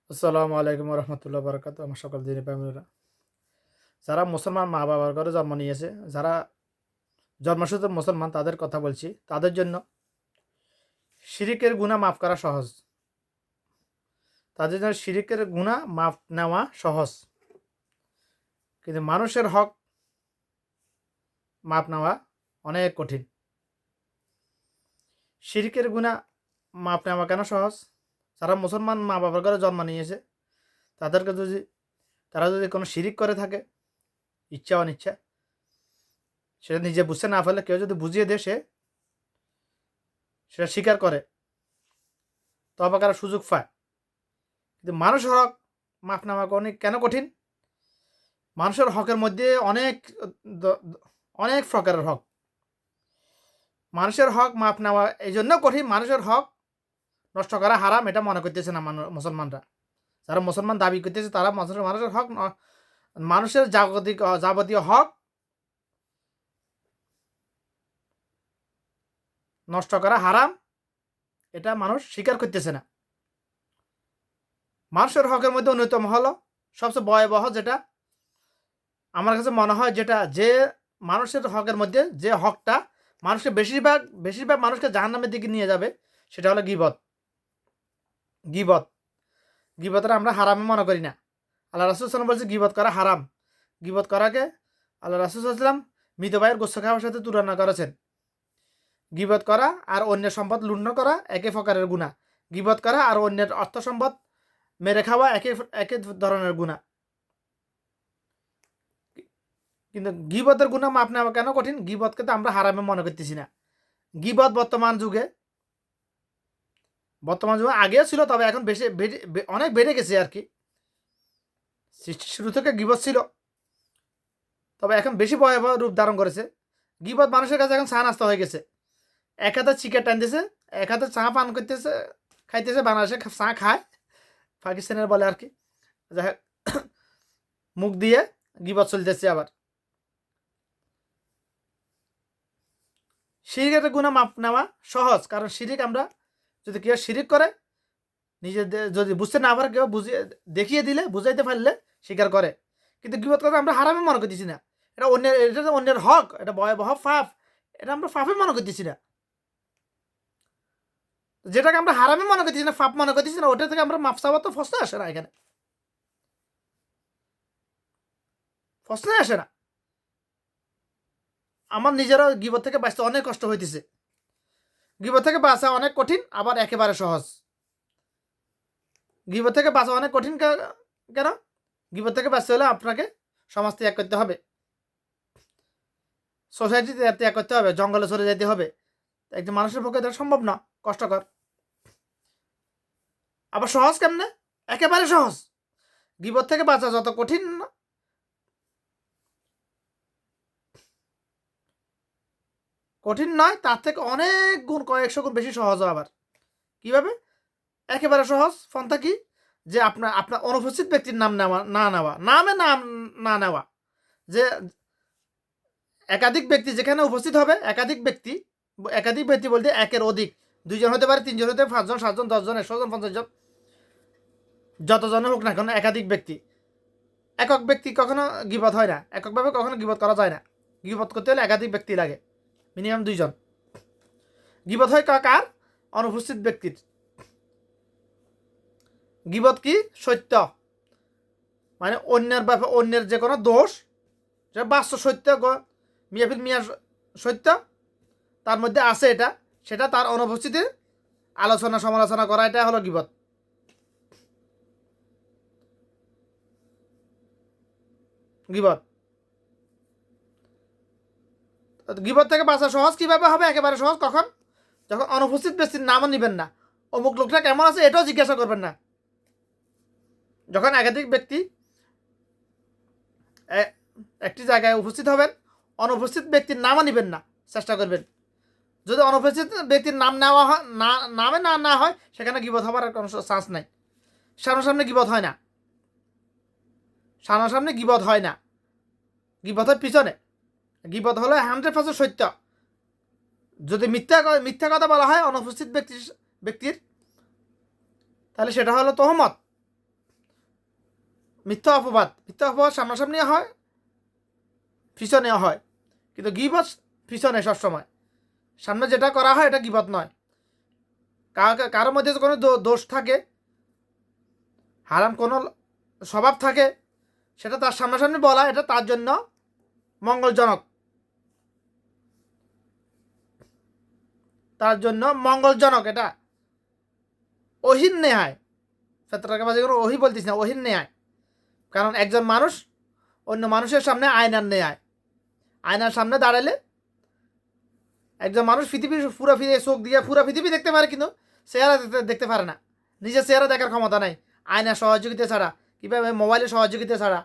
আসসালামু আলাইকুম রহমতুল্লাহ বারকাত। আমার সকল দিনী ফ্যামিলিরা, যারা মুসলমান মা বাবার ঘরে জন্ম নিয়েছে, যারা জন্মসূত্রে মুসলমান, তাদের কথা বলছি। তাদের জন্য শিরিকের গুনাহ মাফ করা সহজ। তাদের জন্য শিরিকের গুনাহ মাফ নেওয়া সহজ, কিন্তু মানুষের হক মাফ নেওয়া অনেক কঠিন। শিরিকের গুনাহ মাফ নেওয়া কেন সহজ? যারা মুসলমান মা বাবার ঘরে জন্ম নিয়েছে, তাদেরকে যদি তারা যদি কোনো শিরিক করে থাকে, ইচ্ছা অনিচ্ছা, সেটা নিজে বুঝতে না পারলে কেউ যদি বুঝিয়ে দেয়, সেটা স্বীকার করে, তবে কারো সুযোগ পায়। কিন্তু মানুষের হক মাফ নেওয়া কেন কঠিন? মানুষের হকের মধ্যে অনেক প্রকারের হক। মানুষের হক মাফ নেওয়া এই জন্য কঠিন, মানুষের হক নষ্ট করা হারাম, এটা মনে করতেছে না মুসলমানরা। যারা মুসলমান দাবি করতেছে, তারা মানুষের হক, মানুষের যাবতীয় হক নষ্ট করা হারাম, এটা মানুষ স্বীকার করতেছে না। মানুষের হকের মধ্যে অন্যতম হলো সবচেয়ে ভয়াবহ, যেটা আমার কাছে মনে হয়, যেটা যে মানুষের হকের মধ্যে যে হকটা মানুষকে বেশিরভাগ মানুষকে জাহান্নামের দিকে নিয়ে যাবে, সেটা হলো গীবত। গীবত গীবতটা আমরা হারামে মনে করি না। আল্লাহ রাসূল সাল্লাল্লাহু আলাইহি ওয়াসাল্লাম বলছে গীবত করা হারাম। গীবত করাকে আল্লাহ রাসূল সাল্লাল্লাহু আলাইহি ওয়াসাল্লাম মৃত ভাইয়ের গোশত খাওয়ার সাথে তুলনা করেছেন। গীবত করা আর অন্যের সম্পদ লুণ্ঠন করা একই প্রকারের গুনাহ। গীবত করা আর অন্যের অর্থ সম্পদ মেরে খাওয়া একই ধরনের গুনাহ। কিন্তু গীবতের গুনাহ মাপ নেওয়া কেন কঠিন? গীবতকে তো আমরা হারামে মনে করতেছি না। গীবত বর্তমান যুগে আগেও ছিল, তবে এখন অনেক বেড়ে গেছে আর কি। সৃষ্টির শুরু থেকে গীবত ছিল, তবে এখন বেশি ভয়াবহ রূপ ধারণ করেছে। গীবত মানুষের কাছে এখন চা নাস্তা হয়ে গেছে। এক হাতে চিকেন টানতেছে, এক হাতে চা পান করতেছে, খাইতেছে। বাংলাদেশে চা খায়, পাকিস্তানের বলে আর কি। যাই হোক, মুখ দিয়ে গীবত চলতেছে। আবার শিরিকের গুনাহ মাপ নেওয়া সহজ, কারণ শিরিক আমরা যদি কেউ শিরিক করে, যদি বুঝতে না পারে, কেউ দেখিয়ে দিলে, বুঝাইতে পারলে স্বীকার করে। কিন্তু গীবত কথা আমরা হারামে মনে করতেছি না। এটা অন্যের হক, এটা ভয়াবহ পাপ, এটা আমরা পাপে মনে করতেছি না। যেটাকে আমরা হারামে মনে করতেছি না, পাপ মনে করতেছি না, ওটা থেকে আমরা মাপ চাওয়া তো প্রশ্ন আসে না। এখানে প্রশ্ন আসে না। আমার নিজেরও গীবত থেকে বাঁচতে অনেক কষ্ট হইতেছে। গীবত থেকে বাঁচা অনেক কঠিন, আবার একেবারে সহজ। গীবত থেকে বাঁচা অনেক কঠিন কেন? গীবত থেকে বাঁচতে হলে আপনাকে সমাজ ত্যাগ করতে হবে, সোসাইটিতে ত্যাগ করতে হবে, জঙ্গলে চলে যেতে হবে। একজন মানুষের পক্ষে এটা সম্ভব না, কষ্টকর। আবার সহজ কেমনে? একেবারে সহজ। গীবত থেকে বাঁচা যত কঠিন নয়, তার থেকে অনেক গুণ, কয়েকশো গুণ বেশি সহজ। আবার কিভাবে? একেবারে সহজ পন্থা কি? যে আপনার অনুপস্থিত ব্যক্তির নাম নাম না নেওয়া। যে একাধিক ব্যক্তি যেখানে উপস্থিত হবে, একাধিক ব্যক্তি বলতে একের অধিক, 2 জন হতে পারে, 3 জন হতে পারে, 5 জন, 7 জন, 10 জন, 100 জন, 50 জন, যতজনে হোক না কেন, একাধিক ব্যক্তি। একক ব্যক্তি কখনো গীবত হয় না, এককভাবে কখনো গীবত করা যায় না। গীবত করতে হলে একাধিক ব্যক্তি লাগে, মিনিমাম 2 জন। গীবত হয় কার? অনুপস্থিত ব্যক্তির। গীবত কি? সত্য, মানে অন্যের যে কোনো দোষ, যেটা বাস্তব সত্য, মিয়া সত্য তার মধ্যে আছে, সেটা তার অনুপস্থিতিতে আলোচনা সমালোচনা করা, এটা হলো গীবত। গীবত থেকে বাঁচা সহজ কিভাবে হবে? একেবারে সহজ। কখন? যখন অনুপস্থিত ব্যক্তির নামও নিবেন না, অমুক লোকটা কেমন আছে এটাও জিজ্ঞাসা করবেন না। যখন একাধিক ব্যক্তি একটি জায়গায় উপস্থিত হবেন, অনুপস্থিত ব্যক্তির নামও নিবেন না, চেষ্টা করবেন। যদি অনুপস্থিত ব্যক্তির নাম নেওয়া হয়, নামে না হয়, সেখানে গীবত হবার কোনো চান্স নাই। সামনাসামনি গীবত হয় না, গীবত হয় পিছনে। গীবত হলো 100% সত্য। যদি মিথ্যা কথা বলা হয় অনুপস্থিত ব্যক্তির, তাহলে সেটা হলো তহমত। মিথ্যা অপবাদ সামনাসামনি হয়, পিছনে হয়, কিন্তু গীবত পিছনে সবসময়। সামনে যেটা করা হয় এটা গীবত নয়। কারোর মধ্যে কোনো দোষ থাকে, হারাম কোনো স্বভাব থাকে, সেটা তার সামনাসামনি বলা এটা তার জন্য মঙ্গলজনক, এটা ওহির নেহায়। ফেতরাকে বাজে করে ওহি বলতিস না, ওহির নেহায়। কারণ একজন মানুষ অন্য মানুষের সামনে আয়নার সামনে দাঁড়ালে একজন মানুষ পুরো চোখ দিয়ে পুরো পৃথিবী দেখতে পারে, কিন্তু চেহারা দেখতে পারে না। নিজের চেহারা দেখার ক্ষমতা নাই আয়নার সহযোগিতা ছাড়া, কিভাবে মোবাইলের সহযোগিতা ছাড়া।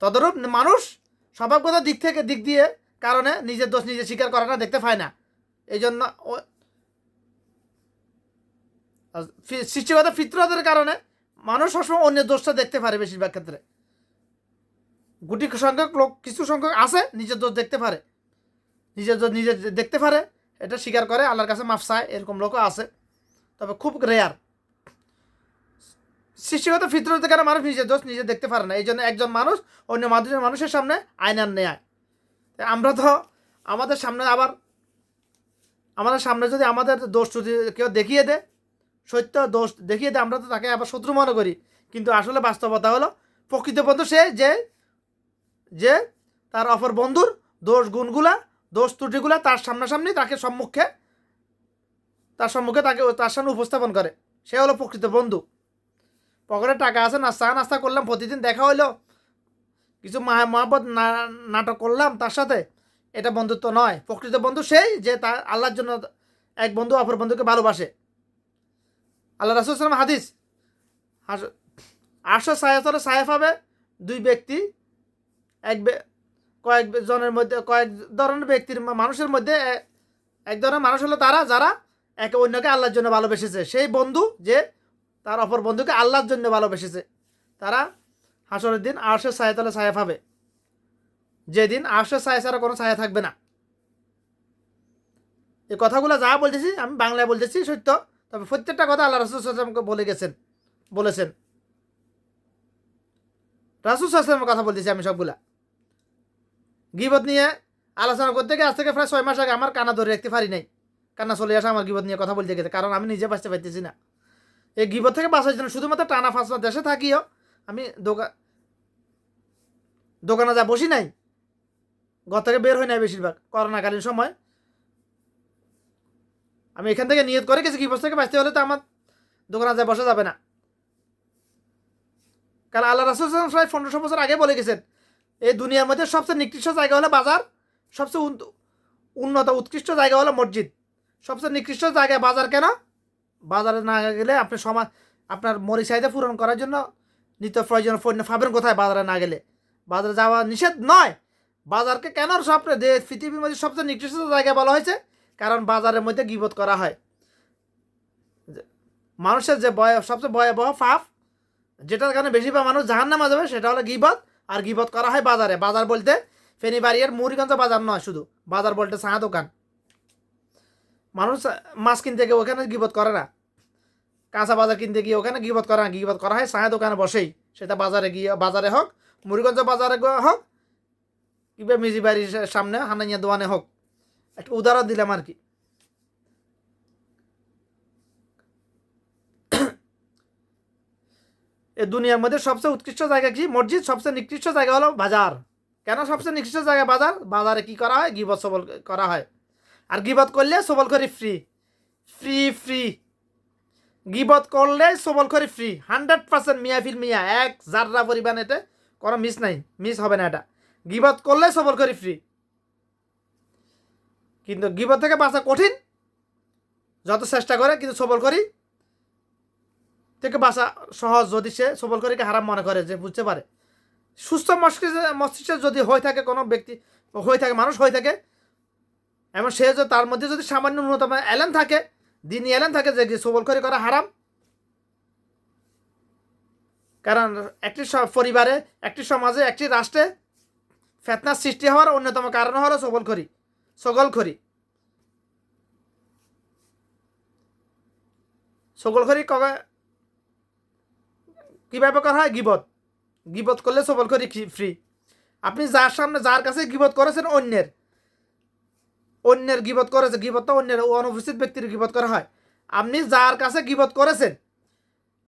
তদরূপ মানুষ স্বভাবগত দিক দিয়ে কারণে নিজের দোষ নিজে স্বীকার করে না, দেখতে পায় না। এই জন্য সৃষ্টিগত ফিতরতের কারণে মানুষ সবসময় অন্যের দোষটা দেখতে পারে। বেশিরভাগ ক্ষেত্রে গুটি সংখ্যক লোক, কিছু সংখ্যক আছে নিজের দোষ দেখতে পারে, নিজে দেখতে পারে, এটা স্বীকার করে, আল্লাহর কাছে মাফ চায়, এরকম লোকও আছে, তবে খুব রেয়ার। সৃষ্টিগত ফিতরতের কারণে মানুষ নিজের দোষ নিজে দেখতে পারে না। এই জন্য একজন মানুষ অন্য মানুষের সামনে আয়নার নেয়। আমরা তো আমাদের সামনে যদি আমাদের দোষ যদি কেউ দেখিয়ে দেয়, সত্য দোষ দেখিয়ে দেয়, আমরা তো তাকে আবার শত্রু মনে করি। কিন্তু আসলে বাস্তবতা হলো প্রকৃত বন্ধু সে যে তার অপর বন্ধুর দোষ গুণগুলা, দোষ ত্রুটিগুলা তার সামনাসামনি তার সম্মুখে তার সামনে উপস্থাপন করে, সে হলো প্রকৃত বন্ধু। পকেটে টাকা আছে, নাস্তা করলাম, প্রতিদিন দেখা হইলো, কিছু মহাব্বত নাটক করলাম তার সাথে, এটা বন্ধুত্ব নয়। প্রকৃত বন্ধু সেই যে তার আল্লাহর জন্য এক বন্ধু অপর বন্ধুকে ভালোবাসে। আল্লাহ রাসূল সাল্লাল্লাহু আলাইহি হাদিস, 800 ছায়াতলে ছায়া পাবে দুই ব্যক্তি, কয়েক জনের মধ্যে, কয়েক ধরনের ব্যক্তির মানুষের মধ্যে এক ধরনের মানুষ হলো তারা যারা একে অন্যকে আল্লাহর জন্য ভালোবেসেছে। সেই বন্ধু যে তার অপর বন্ধুকে আল্লাহর জন্য ভালোবেসেছে, তারা হাসরের দিন 800 ছায়াতলে ছায়া পাবে, যেদিন 800 ছায়া ছাড়া কোনো ছায়া থাকবে না। এই কথাগুলো যা বলতেছি আমি বাংলায় বলতেছি সত্য, তবে প্রত্যেকটা কথা আল্লাহ রাসূল সাল্লাল্লাহু আলাইহি ওয়াসাল্লাম বলেছেন। রাসূল সাল্লাল্লাহু আলাইহি ওয়াসাল্লামের কথা বলতেছি আমি সবগুলা। গীবত নিয়ে আলোচনা করতে গিয়ে আজ থেকে প্রায় 6 মাস আগে আমার কান্না ধরে রাখতে পারি নাই, কান্না চলে আসে আমার গীবত নিয়ে কথা বলতে গেছে, কারণ আমি নিজে বাঁচতে পারতেছি না। এই গীবত থেকে বাঁচার জন্য শুধুমাত্র টানা 5 মাস দেশে থাকিও আমি দোকানে যা বসি নাই, ঘর থেকে বের হই নাই বেশিরভাগ করোনাকালীন সময়। আমি এখান থেকে নিয়ত করে গেছি গীবত থেকে বাঁচতে হলে তো আমার দোকানে যা বসা যাবে না। কারণ আল্লাহ রাসূল সাল্লাল্লাহু আলাইহি ওয়াসাল্লাম প্রায় 1500 বছর আগে বলে গেছেন, এই দুনিয়ার মধ্যে সবচেয়ে নিকৃষ্ট জায়গা হলো বাজার, সবচেয়ে উৎকৃষ্ট জায়গা হলো মসজিদ। সবচেয়ে নিকৃষ্ট জায়গায় বাজার কেন? বাজারে না গেলে আপনি আপনার মৌলিক চাহিদা পূরণ করার জন্য নিত্য প্রয়োজনীয় পণ্য পাবেন কোথায়? বাজারে না গেলে। বাজারে যাওয়া নিষেধ নয়। বাজারকে কেন পৃথিবীর মধ্যে সবচেয়ে নিকৃষ্ট জায়গায় বলা হয়েছে? কারণ বাজারের মধ্যে গীবত করা হয়। মানুষের যে সবচেয়ে ভয়াবহ পাপ, যেটার কারণে বেশিরভাগ মানুষ জাহান্নামে যাবে, সেটা হলো গীবত। আর গীবত করা হয় বাজারে। বাজার বলতে ফেনীবাড়িয়ার মুড়িগঞ্জ বাজার নয় শুধু, বাজার বলতে চা দোকান। মানুষ মাছ কিনতে গিয়ে ওখানে গীবত করে না, কাঁচা বাজার কিনতে গিয়ে ওখানে গীবত করে না। গীবত করা হয় চা দোকানে বসেই, সেটা বাজারে হোক, মুড়িগঞ্জ বাজারে হোক, কিংবা মিজি বাড়ির সামনে হানাইয়া দোয়ানে হোক। একটা উদাহরণ দিলাম আর কি। এই দুনিয়ার মধ্যে সবচেয়ে উৎকৃষ্ট জায়গা কি? মসজিদ। সবচেয়ে নিকৃষ্ট জায়গা হলো বাজার। কেন সবচেয়ে নিকৃষ্ট জায়গা বাজার? বাজারে কি করা হয়? গীবত সবল করা হয়। আর গীবত করলে সবল করি ফ্রি। গীবত করলে সবল করি ফ্রি, 100% মিয়া, এক জাররা পরিমাণ এতে কোনো মিস হবে না। এটা গীবত করলে সবল করি ফ্রি। কিন্তু গীবত থেকে বাঁচা কঠিন, যত চেষ্টা করে, কিন্তু সবল করি থেকে বাঁচা সহজ। যদি সে সবল করিকে হারাম মনে করে, যে বুঝতে পারে, সুস্থ মস্তিষ্কে যদি হয়ে থাকে কোনো ব্যক্তি, মানুষ হয়ে থাকে, এমন সে যে তার মধ্যে যদি সামান্য ন্যূনতম এলেন থাকে, দিনই এলেন থাকে, যে সবল করা হারাম। কারণ একটি পরিবারে, একটি সমাজে, একটি রাষ্ট্রে ফিতনার সৃষ্টি হওয়ার অন্যতম কারণ হলো সগলখড়ি। কীভাবে করা হয়? গিবত। গিবত করলে সবল করি ফ্রি। আপনি যার সামনে যার কাছে গিবত করেছেন অন্যের গিবত করেছে, গিবত তো অন্যের অনুপস্থিত ব্যক্তির গিবত করা হয়। আপনি যার কাছে গিবত করেছেন